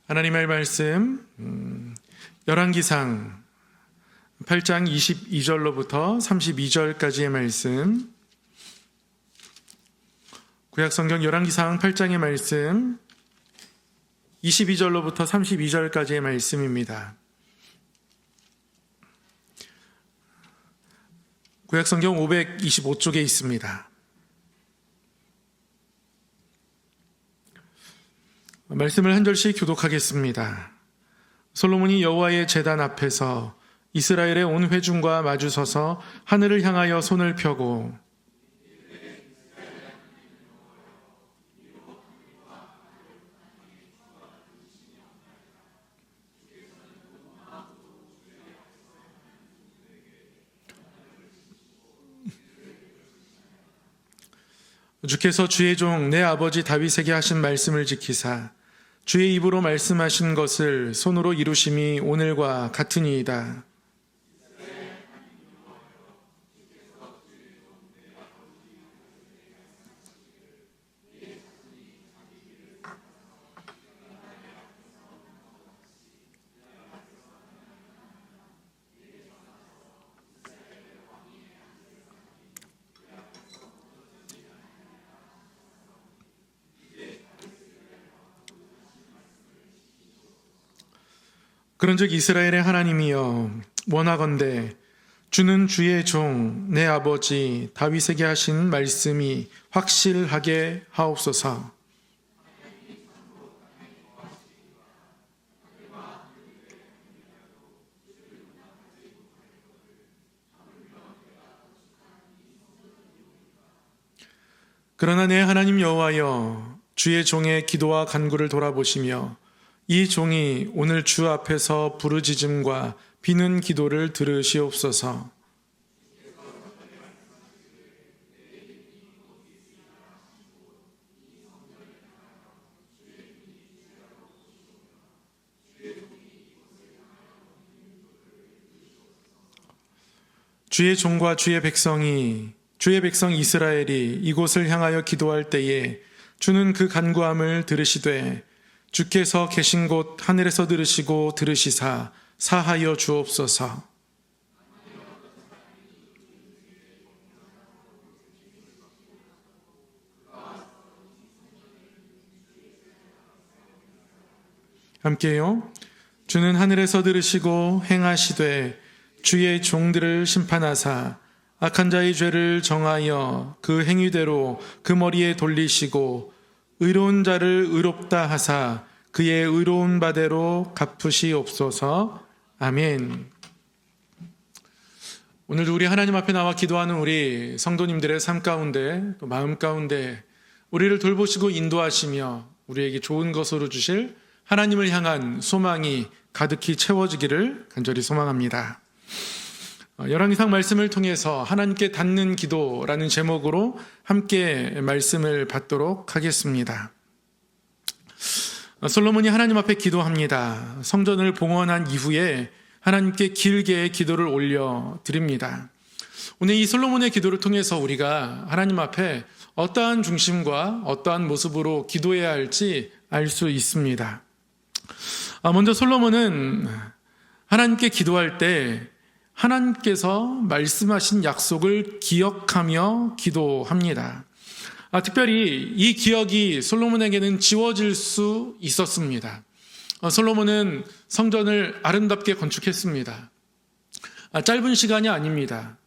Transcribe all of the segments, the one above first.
하나님의 말씀 열왕기상 8장 22절로부터 32절까지의 말씀, 구약성경 열왕기상 8장의 말씀 22절로부터 32절까지의 말씀입니다. 구약성경 525쪽에 있습니다. 말씀을 한 절씩 교독하겠습니다. 솔로몬이 여호와의 제단 앞에서 이스라엘의 온 회중과 마주서서 하늘을 향하여 손을 펴고 주께서 주의 종 내 아버지 다윗에게 하신 말씀을 지키사 주의 입으로 말씀하신 것을 손으로 이루심이 오늘과 같으니이다. 그런즉 이스라엘의 하나님이여, 원하건대 주는 주의 종 내 아버지 다윗에게 하신 말씀이 확실하게 하옵소서. 그러나 내 하나님 여호와여, 주의 종의 기도와 간구를 돌아보시며 이 종이 오늘 주 앞에서 부르짖음과 비는 기도를 들으시옵소서. 주의 종과 주의 백성 이스라엘이 이곳을 향하여 기도할 때에 주는 그 간구함을 들으시되 주께서 계신 곳 하늘에서 들으시고 들으시사 사하여 주옵소서. 함께요. 주는 하늘에서 들으시고 행하시되 주의 종들을 심판하사 악한 자의 죄를 정하여 그 행위대로 그 머리에 돌리시고 의로운 자를 의롭다 하사 그의 의로운 바대로 갚으시옵소서. 아멘. 오늘도 우리 하나님 앞에 나와 기도하는 우리 성도님들의 삶 가운데 또 마음 가운데 우리를 돌보시고 인도하시며 우리에게 좋은 것으로 주실 하나님을 향한 소망이 가득히 채워지기를 간절히 소망합니다. 열왕기상 말씀을 통해서 하나님께 닿는 기도라는 제목으로 함께 말씀을 받도록 하겠습니다. 솔로몬이 하나님 앞에 기도합니다. 성전을 봉헌한 이후에 하나님께 길게 기도를 올려드립니다. 오늘 이 솔로몬의 기도를 통해서 우리가 하나님 앞에 어떠한 중심과 어떠한 모습으로 기도해야 할지 알 수 있습니다. 먼저 솔로몬은 하나님께 기도할 때 하나님께서 말씀하신 약속을 기억하며 기도합니다. 특별히 이 기억이 솔로몬에게는 지워질 수 있었습니다. 솔로몬은 성전을 아름답게 건축했습니다. 짧은 시간이 아닙니다.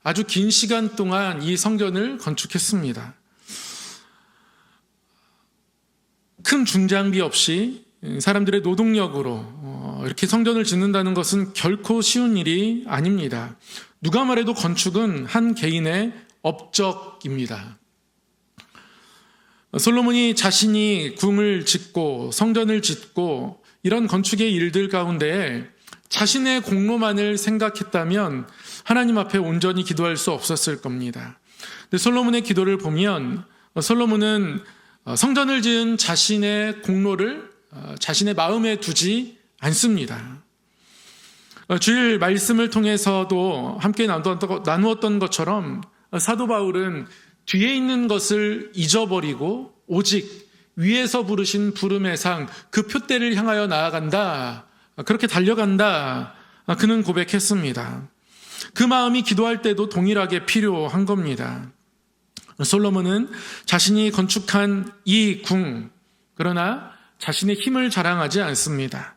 아주 긴 시간 동안 이 성전을 건축했습니다. 큰 중장비 없이 사람들의 노동력으로 이렇게 성전을 짓는다는 것은 결코 쉬운 일이 아닙니다. 누가 말해도 건축은 한 개인의 업적입니다. 솔로몬이 자신이 궁을 짓고 성전을 짓고 이런 건축의 일들 가운데 자신의 공로만을 생각했다면 하나님 앞에 온전히 기도할 수 없었을 겁니다. 근데 솔로몬의 기도를 보면 솔로몬은 성전을 지은 자신의 공로를 자신의 마음에 두지 않습니다. 주일 말씀을 통해서도 함께 나누었던 것처럼 사도 바울은 뒤에 있는 것을 잊어버리고 오직 위에서 부르신 부름의 상, 그 표대를 향하여 나아간다. 그렇게 달려간다. 그는 고백했습니다. 그 마음이 기도할 때도 동일하게 필요한 겁니다. 솔로몬은 자신이 건축한 이 궁, 그러나 자신의 힘을 자랑하지 않습니다.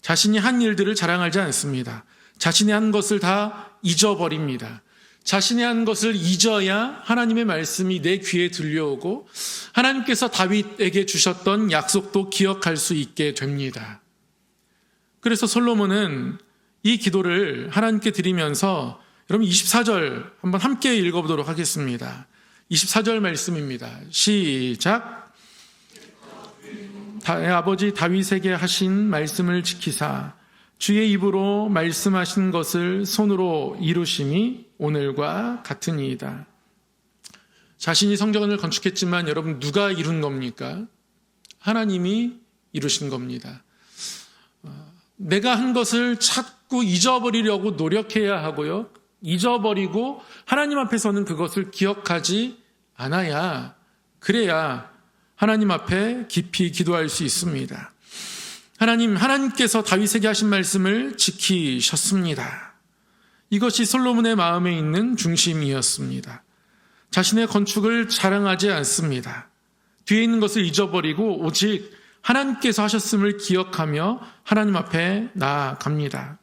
자신이 한 일들을 자랑하지 않습니다. 자신이 한 것을 다 잊어버립니다. 자신이 한 것을 잊어야 하나님의 말씀이 내 귀에 들려오고 하나님께서 다윗에게 주셨던 약속도 기억할 수 있게 됩니다. 그래서 솔로몬은 이 기도를 하나님께 드리면서 여러분 24절 한번 함께 읽어보도록 하겠습니다. 24절 말씀입니다. 시작. 아버지 다윗에게 하신 말씀을 지키사 주의 입으로 말씀하신 것을 손으로 이루심이 오늘과 같으니이다. 자신이 성전을 건축했지만 여러분 누가 이룬 겁니까? 하나님이 이루신 겁니다. 내가 한 것을 자꾸 잊어버리려고 노력해야 하고요. 잊어버리고 하나님 앞에서는 그것을 기억하지 않아야, 그래야 하나님 앞에 깊이 기도할 수 있습니다. 하나님께서 다윗에게 하신 말씀을 지키셨습니다. 이것이 솔로몬의 마음에 있는 중심이었습니다. 자신의 건축을 자랑하지 않습니다. 뒤에 있는 것을 잊어버리고 오직 하나님께서 하셨음을 기억하며 하나님 앞에 나아갑니다.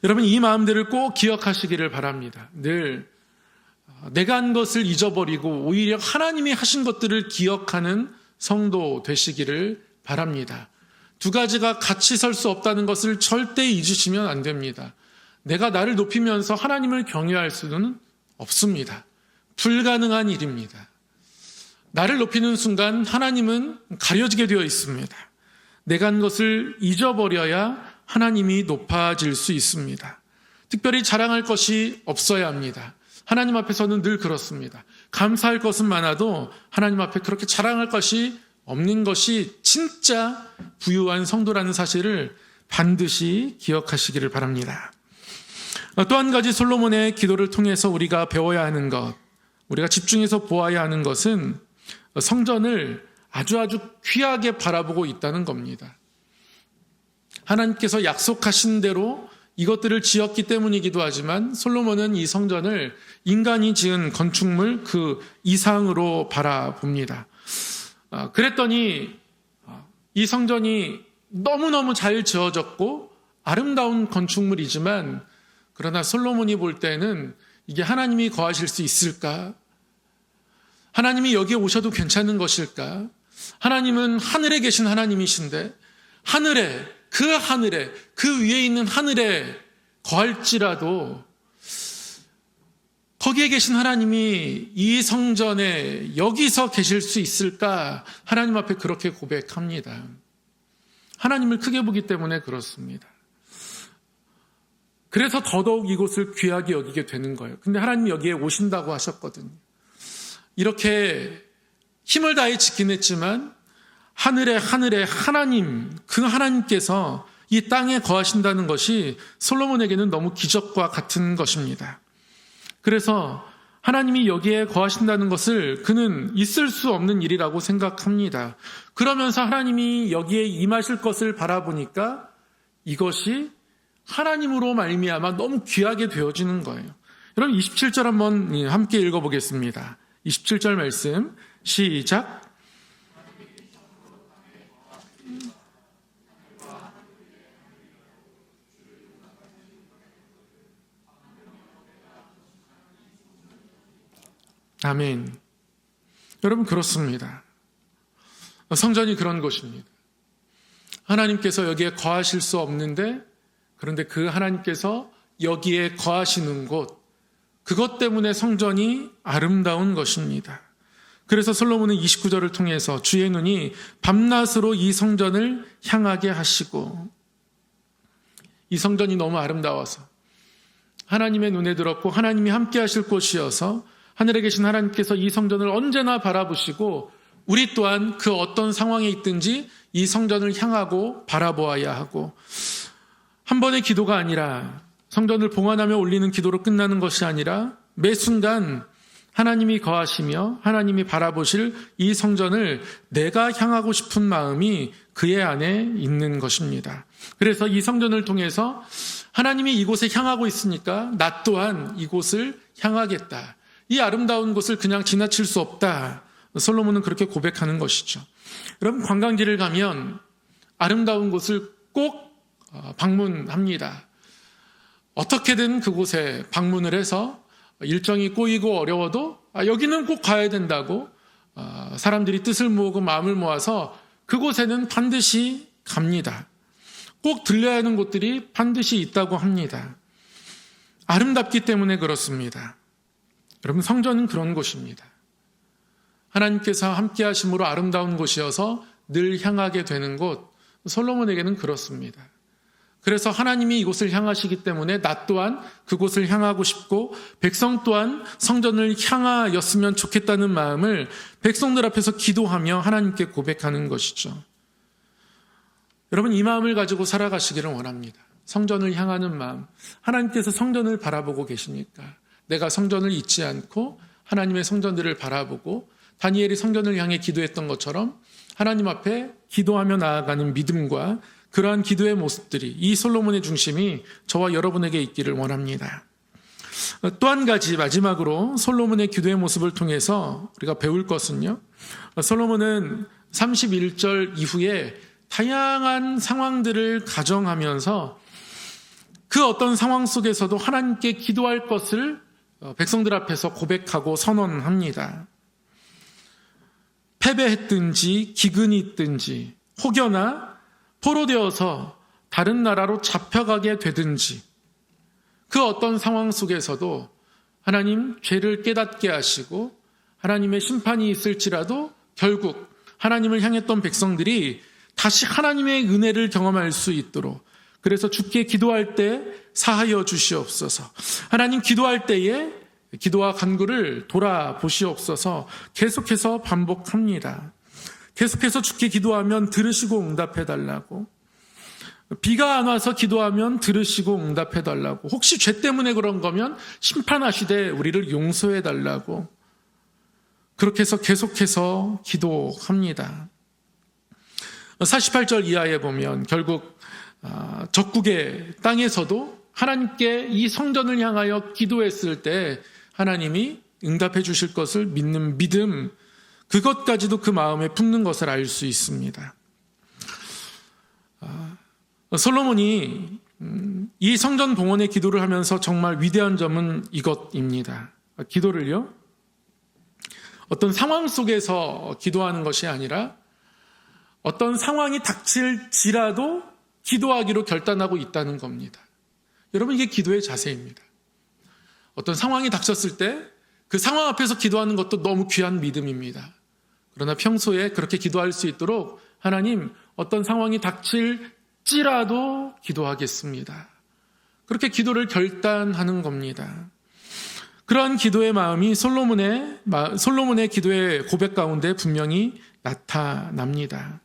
여러분 이 마음들을 꼭 기억하시기를 바랍니다. 늘 내가 한 것을 잊어버리고 오히려 하나님이 하신 것들을 기억하는 성도 되시기를 바랍니다. 두 가지가 같이 설 수 없다는 것을 절대 잊으시면 안 됩니다. 내가 나를 높이면서 하나님을 경외할 수는 없습니다. 불가능한 일입니다. 나를 높이는 순간 하나님은 가려지게 되어 있습니다. 내가 한 것을 잊어버려야 하나님이 높아질 수 있습니다. 특별히 자랑할 것이 없어야 합니다. 하나님 앞에서는 늘 그렇습니다. 감사할 것은 많아도 하나님 앞에 그렇게 자랑할 것이 없는 것이 진짜 부유한 성도라는 사실을 반드시 기억하시기를 바랍니다. 또 한 가지 솔로몬의 기도를 통해서 우리가 배워야 하는 것, 우리가 집중해서 보아야 하는 것은 성전을 아주 귀하게 바라보고 있다는 겁니다. 하나님께서 약속하신 대로 이것들을 지었기 때문이기도 하지만 솔로몬은 이 성전을 인간이 지은 건축물 그 이상으로 바라봅니다. 그랬더니 이 성전이 너무너무 잘 지어졌고 아름다운 건축물이지만 그러나 솔로몬이 볼 때는 이게 하나님이 거하실 수 있을까? 하나님이 여기에 오셔도 괜찮은 것일까? 하나님은 하늘에 계신 하나님이신데 하늘에 그 위에 있는 하늘에 거할지라도 거기에 계신 하나님이 이 성전에 여기서 계실 수 있을까? 하나님 앞에 그렇게 고백합니다. 하나님을 크게 보기 때문에 그렇습니다. 그래서 더더욱 이곳을 귀하게 여기게 되는 거예요. 근데 하나님이 여기에 오신다고 하셨거든요. 이렇게 힘을 다해 지키긴 했지만 하늘에 하나님, 그 하나님께서 이 땅에 거하신다는 것이 솔로몬에게는 너무 기적과 같은 것입니다. 그래서 하나님이 여기에 거하신다는 것을 그는 있을 수 없는 일이라고 생각합니다. 그러면서 하나님이 여기에 임하실 것을 바라보니까 이것이 하나님으로 말미암아 너무 귀하게 되어지는 거예요. 여러분 27절 한번 함께 읽어보겠습니다. 27절 말씀 시작. 아멘. 여러분 그렇습니다. 성전이 그런 곳입니다. 하나님께서 여기에 거하실 수 없는데 그런데 그 하나님께서 여기에 거하시는 곳, 그것 때문에 성전이 아름다운 것입니다. 그래서 솔로몬은 29절을 통해서 주의 눈이 밤낮으로 이 성전을 향하게 하시고, 이 성전이 너무 아름다워서 하나님의 눈에 들었고 하나님이 함께 하실 곳이어서 하늘에 계신 하나님께서 이 성전을 언제나 바라보시고 우리 또한 그 어떤 상황에 있든지 이 성전을 향하고 바라보아야 하고, 한 번의 기도가 아니라 성전을 봉헌하며 올리는 기도로 끝나는 것이 아니라 매 순간 하나님이 거하시며 하나님이 바라보실 이 성전을 내가 향하고 싶은 마음이 그의 안에 있는 것입니다. 그래서 이 성전을 통해서 하나님이 이곳에 향하고 있으니까 나 또한 이곳을 향하겠다. 이 아름다운 곳을 그냥 지나칠 수 없다. 솔로몬은 그렇게 고백하는 것이죠. 여러분, 관광지를 가면 아름다운 곳을 꼭 방문합니다. 어떻게든 그곳에 방문을 해서 일정이 꼬이고 어려워도 여기는 꼭 가야 된다고 사람들이 뜻을 모으고 마음을 모아서 그곳에는 반드시 갑니다. 꼭 들려야 하는 곳들이 반드시 있다고 합니다. 아름답기 때문에 그렇습니다. 여러분, 성전은 그런 곳입니다. 하나님께서 함께 하심으로 아름다운 곳이어서 늘 향하게 되는 곳, 솔로몬에게는 그렇습니다. 그래서 하나님이 이곳을 향하시기 때문에 나 또한 그곳을 향하고 싶고 백성 또한 성전을 향하였으면 좋겠다는 마음을 백성들 앞에서 기도하며 하나님께 고백하는 것이죠. 여러분, 이 마음을 가지고 살아가시기를 원합니다. 성전을 향하는 마음. 하나님께서 성전을 바라보고 계시니까 내가 성전을 잊지 않고 하나님의 성전들을 바라보고 다니엘이 성전을 향해 기도했던 것처럼 하나님 앞에 기도하며 나아가는 믿음과 그러한 기도의 모습들이 이 솔로몬의 중심이 저와 여러분에게 있기를 원합니다. 또 한 가지 마지막으로 솔로몬의 기도의 모습을 통해서 우리가 배울 것은요. 솔로몬은 31절 이후에 다양한 상황들을 가정하면서 그 어떤 상황 속에서도 하나님께 기도할 것을 백성들 앞에서 고백하고 선언합니다. 패배했든지 기근이 있든지 혹여나 포로되어서 다른 나라로 잡혀가게 되든지 그 어떤 상황 속에서도 하나님 죄를 깨닫게 하시고 하나님의 심판이 있을지라도 결국 하나님을 향했던 백성들이 다시 하나님의 은혜를 경험할 수 있도록, 그래서 주께 기도할 때 사하여 주시옵소서, 하나님 기도할 때에 기도와 간구를 돌아보시옵소서 계속해서 반복합니다. 계속해서 주께 기도하면 들으시고 응답해달라고, 비가 안 와서 기도하면 들으시고 응답해달라고, 혹시 죄 때문에 그런 거면 심판하시되 우리를 용서해달라고, 그렇게 해서 계속해서 기도합니다. 48절 이하에 보면 결국 적국의 땅에서도 하나님께 이 성전을 향하여 기도했을 때 하나님이 응답해 주실 것을 믿는 믿음, 그것까지도 그 마음에 품는 것을 알 수 있습니다. 솔로몬이 이 성전 봉헌의 기도를 하면서 정말 위대한 점은 이것입니다. 기도를요, 어떤 상황 속에서 기도하는 것이 아니라 어떤 상황이 닥칠지라도 기도하기로 결단하고 있다는 겁니다. 여러분, 이게 기도의 자세입니다. 어떤 상황이 닥쳤을 때 그 상황 앞에서 기도하는 것도 너무 귀한 믿음입니다. 그러나 평소에 그렇게 기도할 수 있도록 하나님, 어떤 상황이 닥칠지라도 기도하겠습니다. 그렇게 기도를 결단하는 겁니다. 그러한 기도의 마음이 솔로몬의 기도의 고백 가운데 분명히 나타납니다.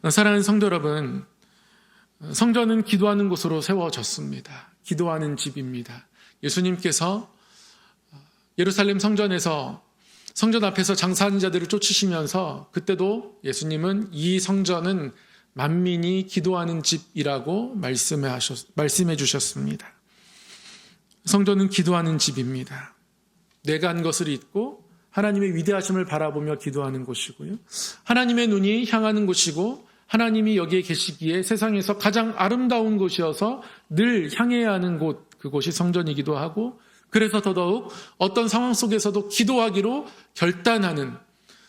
사랑하는 성도 여러분, 성전은 기도하는 곳으로 세워졌습니다. 기도하는 집입니다. 예수님께서 예루살렘 성전에서 성전 앞에서 장사하는 자들을 쫓으시면서 그때도 예수님은 이 성전은 만민이 기도하는 집이라고 말씀해 주셨습니다. 성전은 기도하는 집입니다. 내가 한 것을 잊고 하나님의 위대하심을 바라보며 기도하는 곳이고요, 하나님의 눈이 향하는 곳이고 하나님이 여기에 계시기에 세상에서 가장 아름다운 곳이어서 늘 향해야 하는 곳, 그곳이 성전이기도 하고, 그래서 더더욱 어떤 상황 속에서도 기도하기로 결단하는,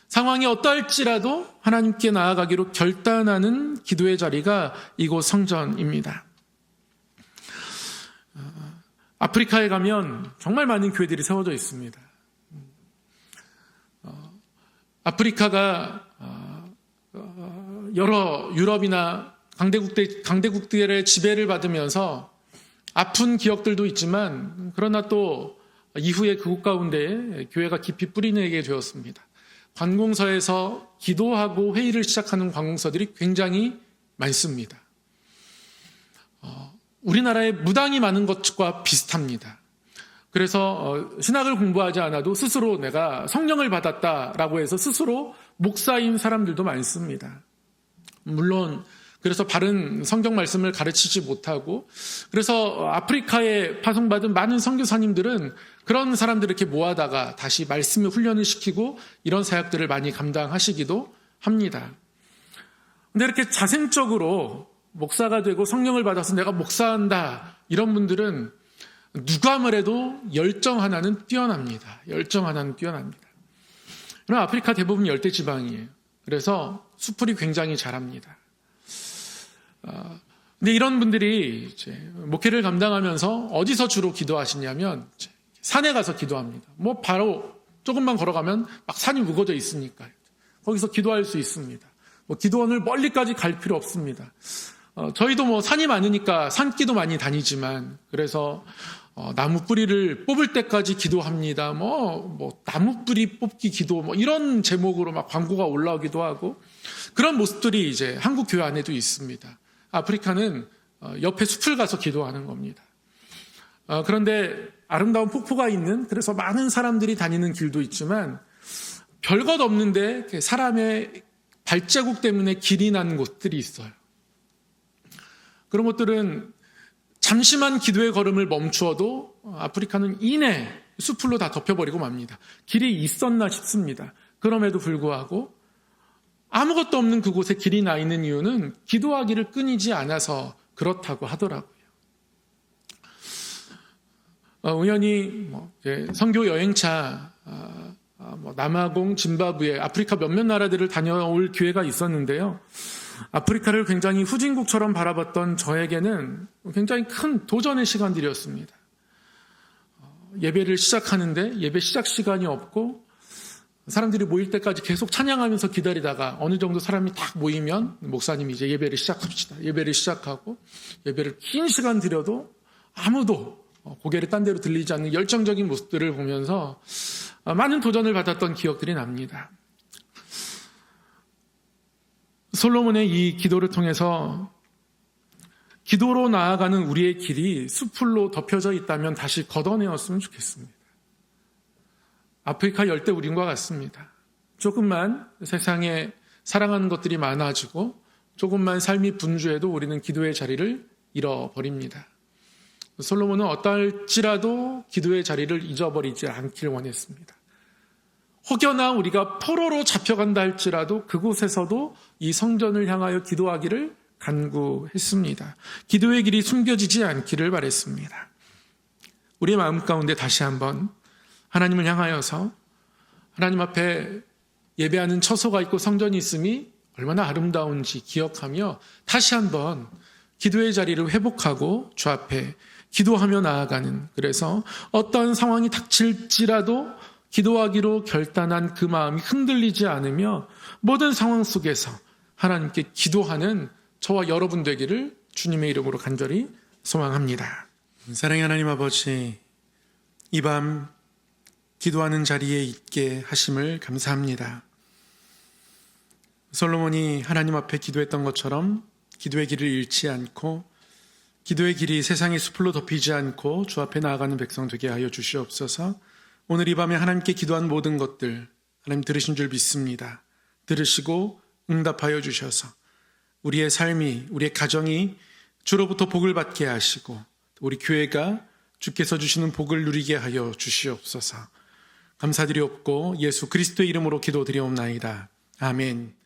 상황이 어떠할지라도 하나님께 나아가기로 결단하는 기도의 자리가 이곳 성전입니다. 아프리카에 가면 정말 많은 교회들이 세워져 있습니다. 아프리카가 여러 유럽이나 강대국들의 지배를 받으면서 아픈 기억들도 있지만, 그러나 또 이후에 그곳 가운데 교회가 깊이 뿌리내게 되었습니다. 관공서에서 기도하고 회의를 시작하는 관공서들이 굉장히 많습니다. 우리나라에 무당이 많은 것과 비슷합니다. 그래서 신학을 공부하지 않아도 스스로 내가 성령을 받았다라고 해서 스스로 목사인 사람들도 많습니다. 물론 그래서 바른 성경 말씀을 가르치지 못하고, 그래서 아프리카에 파송받은 많은 선교사님들은 그런 사람들을 이렇게 모아다가 다시 말씀의 훈련을 시키고 이런 사역들을 많이 감당하시기도 합니다. 근데 이렇게 자생적으로 목사가 되고 성령을 받아서 내가 목사한다, 이런 분들은 누가 뭐래도 열정 하나는 뛰어납니다. 열정 하나는 뛰어납니다. 그럼 아프리카 대부분 열대 지방이에요. 그래서 수풀이 굉장히 자랍니다. 근데 이런 분들이 이제 목회를 감당하면서 어디서 주로 기도하시냐면 산에 가서 기도합니다. 뭐 바로 조금만 걸어가면 막 산이 우거져 있으니까요. 거기서 기도할 수 있습니다. 뭐 기도원을 멀리까지 갈 필요 없습니다. 저희도 뭐 산이 많으니까 산기도 많이 다니지만, 그래서 나무 뿌리를 뽑을 때까지 기도합니다. 뭐 나무 뿌리 뽑기 기도, 뭐 이런 제목으로 막 광고가 올라오기도 하고, 그런 모습들이 이제 한국 교회 안에도 있습니다. 아프리카는 옆에 숲을 가서 기도하는 겁니다. 그런데 아름다운 폭포가 있는, 그래서 많은 사람들이 다니는 길도 있지만 별것 없는데 사람의 발자국 때문에 길이 난 곳들이 있어요. 그런 것들은 잠시만 기도의 걸음을 멈추어도 아프리카는 이내 숲으로 다 덮여버리고 맙니다. 길이 있었나 싶습니다. 그럼에도 불구하고 아무것도 없는 그곳에 길이 나 있는 이유는 기도하기를 끊이지 않아서 그렇다고 하더라고요. 우연히 선교 여행차 남아공, 짐바브웨, 아프리카 몇몇 나라들을 다녀올 기회가 있었는데요. 아프리카를 굉장히 후진국처럼 바라봤던 저에게는 굉장히 큰 도전의 시간들이었습니다. 예배를 시작하는데 예배 시작 시간이 없고, 사람들이 모일 때까지 계속 찬양하면서 기다리다가 어느 정도 사람이 딱 모이면 목사님이 이제 예배를 시작합시다. 예배를 시작하고, 예배를 긴 시간 드려도 아무도 고개를 딴 데로 들리지 않는 열정적인 모습들을 보면서 많은 도전을 받았던 기억들이 납니다. 솔로몬의 이 기도를 통해서 기도로 나아가는 우리의 길이 수풀로 덮여져 있다면 다시 걷어내었으면 좋겠습니다. 아프리카 열대 우림과 같습니다. 조금만 세상에 사랑하는 것들이 많아지고 조금만 삶이 분주해도 우리는 기도의 자리를 잃어버립니다. 솔로몬은 어떨지라도 기도의 자리를 잊어버리지 않기를 원했습니다. 혹여나 우리가 포로로 잡혀간다 할지라도 그곳에서도 이 성전을 향하여 기도하기를 간구했습니다. 기도의 길이 숨겨지지 않기를 바랬습니다. 우리의 마음 가운데 다시 한번 하나님을 향하여서 하나님 앞에 예배하는 처소가 있고 성전이 있음이 얼마나 아름다운지 기억하며 다시 한번 기도의 자리를 회복하고 주 앞에 기도하며 나아가는, 그래서 어떤 상황이 닥칠지라도 기도하기로 결단한 그 마음이 흔들리지 않으며 모든 상황 속에서 하나님께 기도하는 저와 여러분 되기를 주님의 이름으로 간절히 소망합니다. 사랑의 하나님 아버지, 이 밤 기도하는 자리에 있게 하심을 감사합니다. 솔로몬이 하나님 앞에 기도했던 것처럼 기도의 길을 잃지 않고 기도의 길이 세상의 숲으로 덮이지 않고 주 앞에 나아가는 백성 되게 하여 주시옵소서. 오늘 이 밤에 하나님께 기도한 모든 것들 하나님 들으신 줄 믿습니다. 들으시고 응답하여 주셔서 우리의 삶이, 우리의 가정이 주로부터 복을 받게 하시고 우리 교회가 주께서 주시는 복을 누리게 하여 주시옵소서. 감사드리옵고 예수 그리스도의 이름으로 기도드리옵나이다. 아멘.